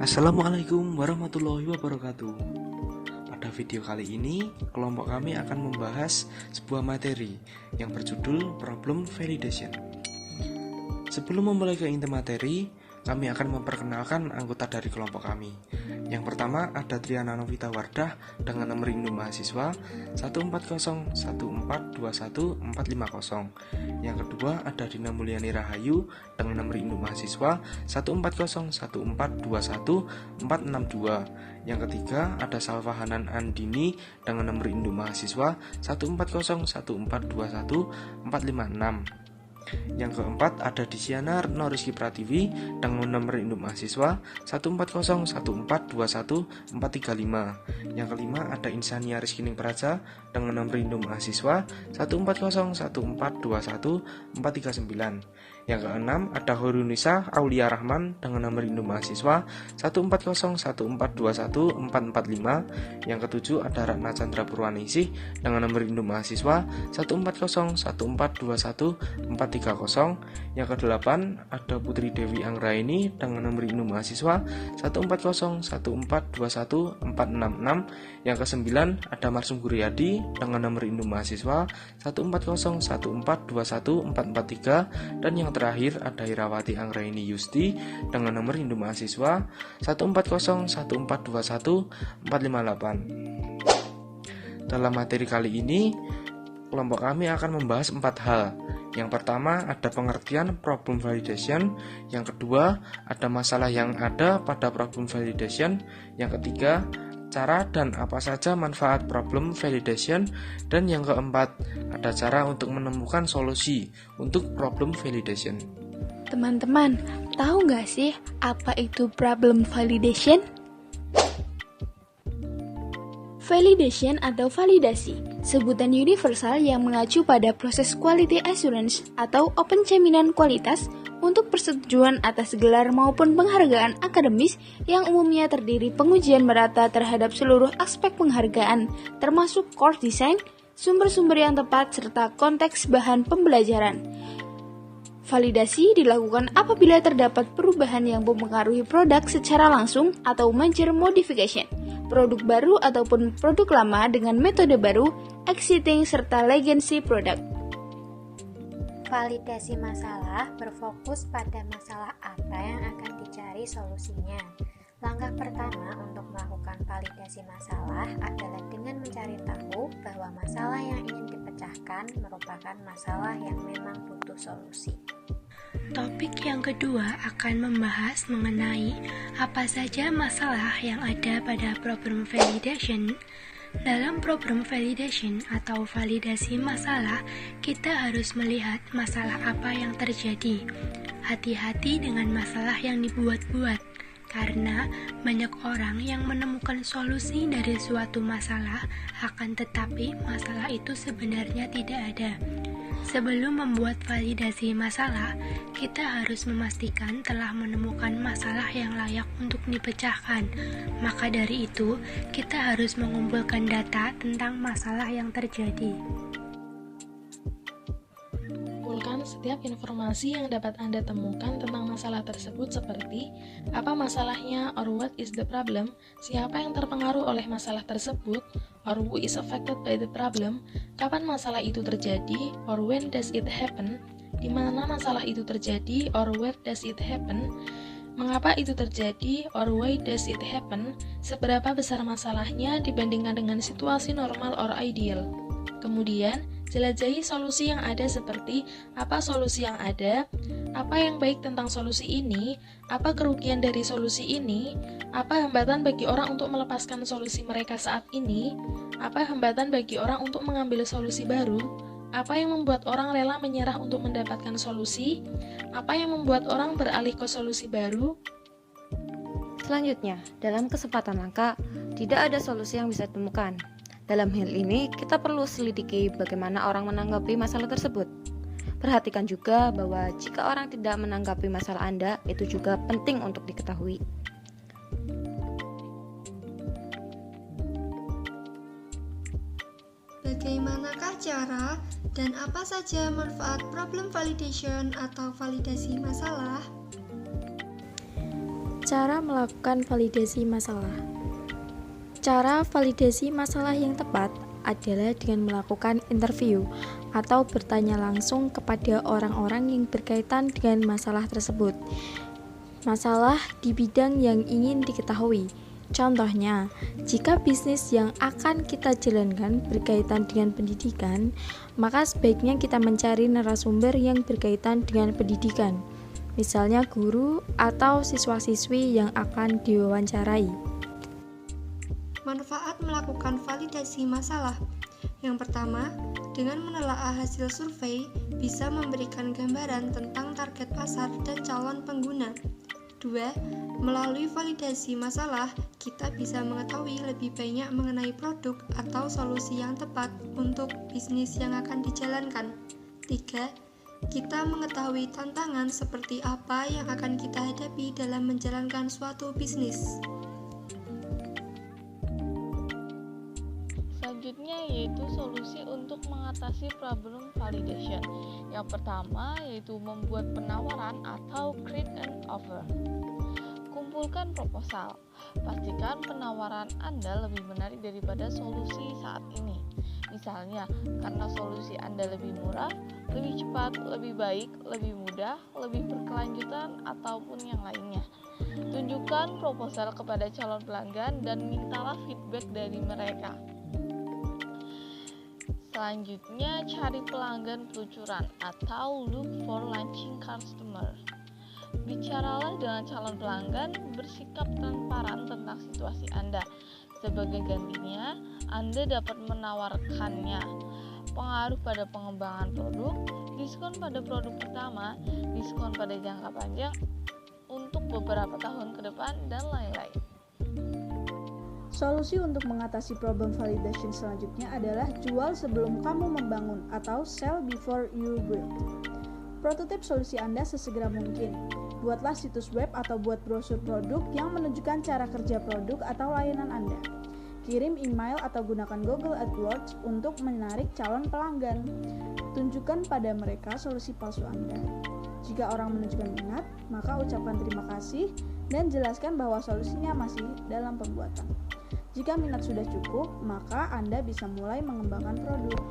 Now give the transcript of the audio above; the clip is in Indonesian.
Assalamualaikum warahmatullahi wabarakatuh. Pada video kali ini, kelompok kami akan membahas sebuah materi yang berjudul Problem Validation. Sebelum memulai ke inti materi, kami akan memperkenalkan anggota dari kelompok kami. Yang pertama ada Triana Novita Wardah dengan nomor induk mahasiswa 14014214450. Yang kedua ada Dina Mulyani Rahayu dengan nomor induk mahasiswa 14014214462. Yang ketiga ada Salva Hanan Andini dengan nomor induk mahasiswa 14014214456. Yang keempat ada Disyana Noriski Pratiwi dengan nomor induk mahasiswa 14014214435. Yang kelima ada Insania Rizkining Praja dengan nomor induk mahasiswa 14014214439. Yang keenam ada Horunisa Aulia Rahman dengan nomor induk mahasiswa 14014214445. Yang ketujuh ada Ratna Chandra Purwaningsih dengan nomor induk mahasiswa 14014214430. Yang kedelapan ada Putri Dewi Anggraini dengan nomor induk mahasiswa 14014214466. Yang kesembilan ada Marsum Guryadi dengan nomor induk mahasiswa 14014214443. Dan yang terakhir ada Irawati Anggraini Yusti dengan nomor induk mahasiswa 14014214458. Dalam materi kali ini, kelompok kami akan membahas 4 hal. Yang pertama ada pengertian problem validation. Yang kedua ada masalah yang ada pada problem validation. Yang ketiga cara dan apa saja manfaat problem validation. Dan yang keempat ada cara untuk menemukan solusi untuk problem validation. Teman-teman, tahu nggak sih apa itu problem validation? Validation atau validasi, sebutan universal yang mengacu pada proses quality assurance atau open jaminan kualitas untuk persetujuan atas gelar maupun penghargaan akademis yang umumnya terdiri pengujian merata terhadap seluruh aspek penghargaan, termasuk core design, sumber-sumber yang tepat, serta konteks bahan pembelajaran. Validasi dilakukan apabila terdapat perubahan yang mempengaruhi produk secara langsung atau major modification, produk baru ataupun produk lama dengan metode baru, existing serta legacy product. Validasi masalah berfokus pada masalah apa yang akan dicari solusinya. Langkah pertama untuk melakukan validasi masalah adalah dengan mencari tahu bahwa masalah yang ingin dipecahkan merupakan masalah yang memang butuh solusi. Topik yang kedua akan membahas mengenai apa saja masalah yang ada pada problem validation. Dalam problem validation atau validasi masalah, kita harus melihat masalah apa yang terjadi. Hati-hati dengan masalah yang dibuat-buat, karena banyak orang yang menemukan solusi dari suatu masalah, akan tetapi masalah itu sebenarnya tidak ada. Sebelum membuat validasi masalah, kita harus memastikan telah menemukan masalah yang layak untuk dipecahkan. Maka dari itu, kita harus mengumpulkan data tentang masalah yang terjadi. Kumpulkan setiap informasi yang dapat Anda temukan tentang masalah tersebut seperti apa masalahnya or what is the problem, siapa yang terpengaruh oleh masalah tersebut, or who is affected by the problem, kapan masalah itu terjadi, or when does it happen, di mana masalah itu terjadi, or where does it happen, mengapa itu terjadi, or why does it happen, seberapa besar masalahnya dibandingkan dengan situasi normal or ideal. Kemudian, jelajahi solusi yang ada seperti apa solusi yang ada, apa yang baik tentang solusi ini, apa kerugian dari solusi ini, apa hambatan bagi orang untuk melepaskan solusi mereka saat ini, apa hambatan bagi orang untuk mengambil solusi baru, apa yang membuat orang rela menyerah untuk mendapatkan solusi, apa yang membuat orang beralih ke solusi baru. Selanjutnya, dalam kesempatan langka, tidak ada solusi yang bisa ditemukan. Dalam hal ini, kita perlu selidiki bagaimana orang menanggapi masalah tersebut. Perhatikan juga bahwa jika orang tidak menanggapi masalah Anda, itu juga penting untuk diketahui. Bagaimanakah cara dan apa saja manfaat problem validation atau validasi masalah? Cara melakukan validasi masalah. Cara validasi masalah yang tepat adalah dengan melakukan interview atau bertanya langsung kepada orang-orang yang berkaitan dengan masalah tersebut. Masalah di bidang yang ingin diketahui. Contohnya, jika bisnis yang akan kita jalankan berkaitan dengan pendidikan, maka sebaiknya kita mencari narasumber yang berkaitan dengan pendidikan. Misalnya guru atau siswa-siswi yang akan diwawancarai. Manfaat melakukan validasi masalah. Yang pertama, dengan menelaah hasil survei bisa memberikan gambaran tentang target pasar dan calon pengguna. 2. Melalui validasi masalah, kita bisa mengetahui lebih banyak mengenai produk atau solusi yang tepat untuk bisnis yang akan dijalankan. 3. Kita mengetahui tantangan seperti apa yang akan kita hadapi dalam menjalankan suatu bisnis. Selanjutnya yaitu solusi untuk mengatasi problem validation. Yang pertama yaitu membuat penawaran atau create an offer. Kumpulkan proposal. Pastikan penawaran Anda lebih menarik daripada solusi saat ini. Misalnya, karena solusi Anda lebih murah, lebih cepat, lebih baik, lebih mudah, lebih berkelanjutan, ataupun yang lainnya. Tunjukkan proposal kepada calon pelanggan dan mintalah feedback dari mereka. Selanjutnya, cari pelanggan pelucuran atau look for launching customer. Bicaralah dengan calon pelanggan, bersikap transparan tentang situasi Anda. Sebagai gantinya, Anda dapat menawarkannya pengaruh pada pengembangan produk, diskon pada produk pertama, diskon pada jangka panjang untuk beberapa tahun ke depan, dan lain-lain. Solusi untuk mengatasi problem validation selanjutnya adalah jual sebelum kamu membangun atau sell before you build. Prototip solusi Anda sesegera mungkin. Buatlah situs web atau buat brosur produk yang menunjukkan cara kerja produk atau layanan Anda. Kirim email atau gunakan Google AdWords untuk menarik calon pelanggan. Tunjukkan pada mereka solusi palsu Anda. Jika orang menunjukkan minat, maka ucapkan terima kasih dan jelaskan bahwa solusinya masih dalam pembuatan. Jika minat sudah cukup, maka Anda bisa mulai mengembangkan produk.